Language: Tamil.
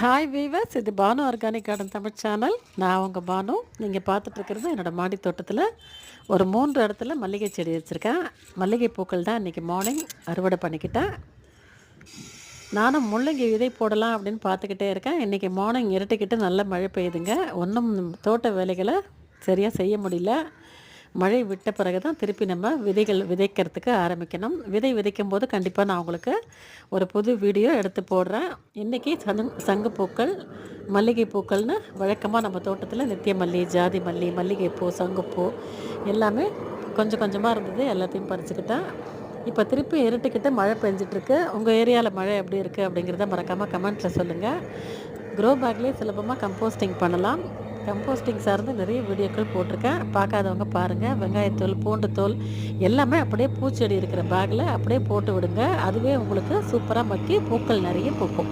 ஹாய் வீவர்ஸ், இது Banu organic garden Tamil channel. நான் உங்கள் பானு. நீங்கள் பார்த்துட்ருக்கிறது என்னோடய மாடி தோட்டத்தில் ஒரு 3 இடத்துல மல்லிகை செடி வச்சுருக்கேன். மல்லிகை பூக்கள் தான் இன்றைக்கி மார்னிங் அறுவடை பண்ணிக்கிட்டேன். நானும் முள்ளங்கி விதை போடலாம் அப்படின்னு பார்த்துக்கிட்டே இருக்கேன். இன்றைக்கி மார்னிங் இருட்டிக்கிட்டு நல்ல மழை பெய்யுதுங்க. ஒன்றும் தோட்ட வேலைகளை சரியாக செய்ய முடியல. மழை விட்ட பிறகு தான் திருப்பி நம்ம விதைகள் விதைக்கிறதுக்கு ஆரம்பிக்கணும். விதை விதைக்கும் போது கண்டிப்பாக நான் உங்களுக்கு ஒரு புது வீடியோ எடுத்து போடுறேன். இன்றைக்கி சங்குப்பூக்கள், மல்லிகை பூக்கள்னு வழக்கமாக நம்ம தோட்டத்தில் நித்திய மல்லி, ஜாதி மல்லி, மல்லிகைப்பூ, சங்குப்பூ எல்லாமே கொஞ்சம் கொஞ்சமாக இருந்தது. எல்லாத்தையும் பறிச்சுக்கிட்டேன். இப்போ திருப்பி இருட்டுக்கிட்டு மழை பெஞ்சிட்ருக்கு. உங்கள் ஏரியாவில் மழை எப்படி இருக்குது அப்படிங்கிறத மறக்காமல் கமெண்ட்டில் சொல்லுங்கள். க்ரோ பேக்லேயே சுலபமாக கம்போஸ்டிங் பண்ணலாம். கம்போஸ்டிங் சார்ந்து நிறைய வீடியோக்கள் போட்டிருக்கேன். பார்க்காதவங்க பாருங்கள். வெங்காயத்தோல், பூண்டு தோல் எல்லாமே அப்படியே பூச்செடி இருக்கிற பேக்கில் அப்படியே போட்டு விடுங்க. அதுவே உங்களுக்கு சூப்பராக மக்கி பூக்கள் நிறைய பூக்கும்.